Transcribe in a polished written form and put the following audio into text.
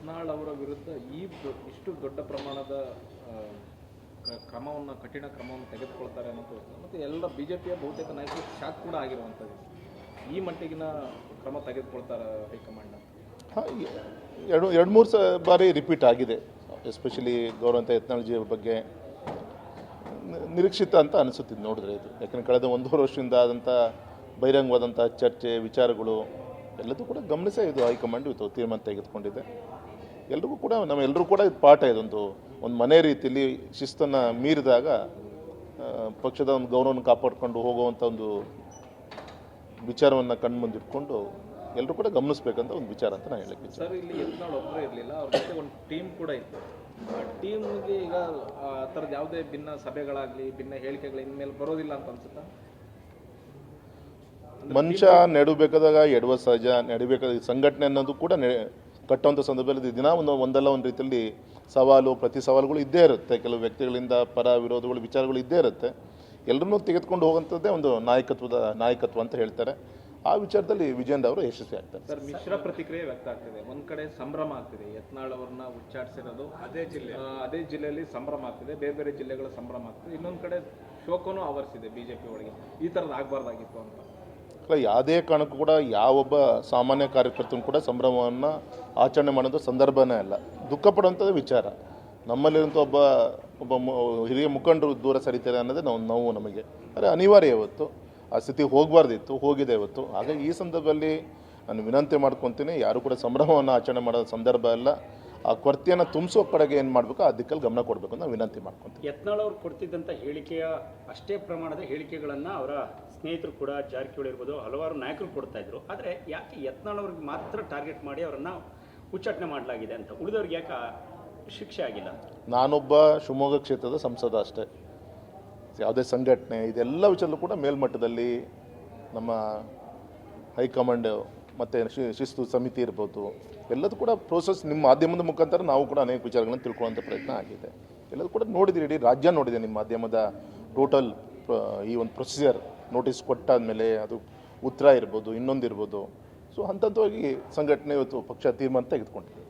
ಯತ್ನಾಳ್ ಅವರ ವಿರುದ್ಧ ಇಷ್ಟು ದೊಡ್ಡ ಪ್ರಮಾಣದ ಕ್ರಮವನ್ನು ಕಠಿಣ ಕ್ರಮವನ್ನು ತೆಗೆದುಕೊಳ್ತಾರೆ ಅನ್ನೋದು ಮತ್ತು ಎಲ್ಲ ಬಿಜೆಪಿಯ ಬಹುತೇಕ ನಾಯಕರು ಶಾಕ್ ಕೂಡ ಆಗಿರುವಂಥದ್ದು. ಈ ಮಟ್ಟಿಗಿನ ಕ್ರಮ ತೆಗೆದುಕೊಳ್ತಾರೆ ಹೈಕಮಾಂಡ್? ಹಾಂ, ಎರಡು ಮೂರು ಬಾರಿ ರಿಪೀಟ್ ಆಗಿದೆ. ಎಸ್ಪೆಷಲಿ ಗೌರವಂತ ಯತ್ನಾಳ್ಜಿ ಬಗ್ಗೆ ನಿರೀಕ್ಷಿತ ಅಂತ ಅನಿಸುತ್ತಿದ್ದು ನೋಡಿದ್ರೆ ಇದು. ಯಾಕಂದರೆ ಕಳೆದ 1.5 ವರ್ಷದಿಂದ ಆದಂಥ ಬಹಿರಂಗವಾದಂಥ ಚರ್ಚೆ ವಿಚಾರಗಳು ಎಲ್ಲದೂ ಕೂಡ ಗಮನಿಸೇ ಇದು ಹೈಕಮಾಂಡ್ ಇವತ್ತು ತೀರ್ಮಾನ ತೆಗೆದುಕೊಂಡಿದೆ. ಎಲ್ರಿಗೂ ಕೂಡ ನಮ್ಮೆಲ್ಲರೂ ಕೂಡ ಇದು ಪಾಠ ಇದೊಂದು ಮನೆ ರೀತಿಯಲ್ಲಿ ಶಿಸ್ತನ್ನು ಮೀರಿದಾಗ ಪಕ್ಷದ ಒಂದು ಗೌರವವನ್ನು ಕಾಪಾಡಿಕೊಂಡು ಹೋಗುವಂಥ ಒಂದು ವಿಚಾರವನ್ನು ಕಣ್ಮುಂದಿಟ್ಕೊಂಡು ಎಲ್ಲರೂ ಕೂಡ ಗಮನಿಸಬೇಕಂತ ಒಂದು ವಿಚಾರ ಅಂತ ನಾನು ಹೇಳಕ್ಕೆ ಸರ್, ಇಲ್ಲಿ ಯತ್ನಾಳ್ ಒಬ್ಬರೇ ಇರಲಿಲ್ಲ, ಅವ್ರ ಜೊತೆ ಒಂದು ಟೀಮ್ ಕೂಡ ಇತ್ತು. ಆ ಟೀಮ್ಗೆ ಈಗ ಆ ಥರದ್ದು ಯಾವುದೇ ಭಿನ್ನ ಸಭೆಗಳಾಗಲಿ ಭಿನ್ನ ಹೇಳಿಕೆಗಳು ಇನ್ಮೇಲೆ ಬರೋದಿಲ್ಲ ಅಂತ ಅನ್ಸುತ್ತಾ? ಮನುಷ್ಯ ನೆಡಬೇಕಾದಾಗ ಎಡುವ ಸಹಜ, ನಡಿಬೇಕಾದ ಸಂಘಟನೆ ಅನ್ನೋದು ಕೂಡ ಕಟ್ಟುವಂಥ ಸಂದರ್ಭದಲ್ಲಿ ದಿನ ಒಂದಲ್ಲ ಒಂದು ರೀತಿಯಲ್ಲಿ ಸವಾಲು ಪ್ರತಿ ಸವಾಲುಗಳು ಇದ್ದೇ ಇರುತ್ತೆ. ಕೆಲವು ವ್ಯಕ್ತಿಗಳಿಂದ ಪರ ವಿರೋಧಗಳು ವಿಚಾರಗಳು ಇದ್ದೇ ಇರುತ್ತೆ. ಎಲ್ಲರನ್ನೂ ತೆಗೆದುಕೊಂಡು ಹೋಗುವಂಥದ್ದೇ ಒಂದು ನಾಯಕತ್ವ ಅಂತ ಹೇಳ್ತಾರೆ. ಆ ವಿಚಾರದಲ್ಲಿ ವಿಜಯೇಂದ್ರ ಅವರು ಯಶಸ್ವಿ ಆಗ್ತಾರೆ. ಸರ್, ಮಿಶ್ರ ಪ್ರತಿಕ್ರಿಯೆ ವ್ಯಕ್ತ ಆಗ್ತಿದೆ. ಒಂದ್ ಕಡೆ ಸಂಭ್ರಮ ಆಗ್ತಿದೆ, ಯತ್ನಾಳ್ ಅವ್ರನ್ನ ಉಚ್ಚಾಟಿಸಿರೋದು ಅದೇ ಜಿಲ್ಲೆಯಲ್ಲಿ ಸಂಭ್ರಮ ಆಗ್ತಿದೆ, ಬೇರೆ ಬೇರೆ ಜಿಲ್ಲೆಗಳ ಸಂಭ್ರಮ ಆಗ್ತಿದೆ. ಇನ್ನೊಂದು ಕಡೆ ಶೋಕನೂ ಆವರಿಸಿದೆ ಬಿಜೆಪಿ ಒಳಗೆ. ಈ ಥರದ್ದು ಆಗಬಾರ್ದಾಗಿತ್ತು ಅಂತ. ಯಾವುದೇ ಕಾರಣಕ್ಕೂ ಕೂಡ ಯಾವೊಬ್ಬ ಸಾಮಾನ್ಯ ಕಾರ್ಯಕರ್ತನು ಕೂಡ ಸಂಭ್ರಮವನ್ನು ಆಚರಣೆ ಮಾಡೋದು ಸಂದರ್ಭನೇ ಅಲ್ಲ, ದುಃಖ ಪಡುವಂಥದ್ದು ವಿಚಾರ. ನಮ್ಮಲ್ಲಿರುವಂಥ ಒಬ್ಬ ಹಿರಿಯ ಮುಖಂಡರು ದೂರ ಸರಿತಾರೆ ಅನ್ನೋದೇ ನೋವು ನಮಗೆ. ಆದರೆ ಅನಿವಾರ್ಯ ಇವತ್ತು ಆ ಸ್ಥಿತಿ ಹೋಗಬಾರ್ದಿತ್ತು, ಹೋಗಿದೆ ಇವತ್ತು. ಹಾಗಾಗಿ ಈ ಸಂದರ್ಭದಲ್ಲಿ ನಾನು ವಿನಂತಿ ಮಾಡ್ಕೊತೀನಿ, ಯಾರು ಕೂಡ ಸಂಭ್ರಮವನ್ನು ಆಚರಣೆ ಮಾಡೋ ಸಂದರ್ಭ ಅಲ್ಲ. ಆ ಕೊರತೆಯನ್ನು ತುಂಬಿಸೋ ಕಡೆಗೆ ಏನು ಮಾಡಬೇಕು ಆ ದಿಕ್ಕಲ್ಲಿ ಗಮನ ಕೊಡಬೇಕು ಅಂತ ವಿನಂತಿ ಮಾಡ್ಕೊತೀನಿ. ಯತ್ನಾಳ್ ಅವರು ಕೊಡ್ತಿದ್ದಂಥ ಹೇಳಿಕೆಯ ಅಷ್ಟೇ ಪ್ರಮಾಣದ ಹೇಳಿಕೆಗಳನ್ನು ಅವರ ಸ್ನೇಹಿತರು ಕೂಡ ಜಾರಕಿಹೊಳಿ ಇರ್ಬೋದು ಹಲವಾರು ನಾಯಕರು ಕೊಡ್ತಾ ಇದ್ರು. ಆದರೆ ಯಾಕೆ ಯತ್ನಾಳ್ ಅವ್ರಿಗೆ ಮಾತ್ರ ಟಾರ್ಗೆಟ್ ಮಾಡಿ ಅವರನ್ನು ಉಚ್ಚಾಟನೆ ಮಾಡಲಾಗಿದೆ ಅಂತ, ಉಳಿದವ್ರಿಗೆ ಯಾಕೆ ಶಿಕ್ಷೆ ಆಗಿಲ್ಲ? ನಾನೊಬ್ಬ ಶಿವಮೊಗ್ಗ ಕ್ಷೇತ್ರದ ಸಂಸದ ಅಷ್ಟೇ. ಯಾವುದೇ ಸಂಘಟನೆ ಇದೆಲ್ಲ ವಿಚಾರದಲ್ಲೂ ಕೂಡ ಮೇಲ್ಮಟ್ಟದಲ್ಲಿ ನಮ್ಮ ಹೈಕಮಾಂಡ್ ಮತ್ತು ಶಿಸ್ತು ಸಮಿತಿ ಇರ್ಬೋದು, ಎಲ್ಲದೂ ಕೂಡ ಪ್ರೋಸೆಸ್ ನಿಮ್ಮ ಮಾಧ್ಯಮದ ಮುಖಾಂತರ ನಾವು ಕೂಡ ಅನೇಕ ವಿಚಾರಗಳನ್ನು ತಿಳ್ಕೊಳ್ಳುವಂಥ ಪ್ರಯತ್ನ ಆಗಿದೆ. ಎಲ್ಲದೂ ಕೂಡ ನೋಡಿದ್ದೀರಿ, ಇಡೀ ರಾಜ್ಯ ನೋಡಿದೆ ನಿಮ್ಮ ಮಾಧ್ಯಮದ ಟೋಟಲ್ ಈ ಒಂದು ಪ್ರೊಸೀಜರ್. ನೋಟಿಸ್ ಕೊಟ್ಟಾದಮೇಲೆ ಅದು ಉತ್ತರ ಇರ್ಬೋದು, ಇನ್ನೊಂದು ಇರ್ಬೋದು. ಸೊ ಹಂತವಾಗಿ ಸಂಘಟನೆ ಇವತ್ತು ಪಕ್ಷ ತೀರ್ಮಾನ ತೆಗೆದುಕೊಂಡಿದೆ.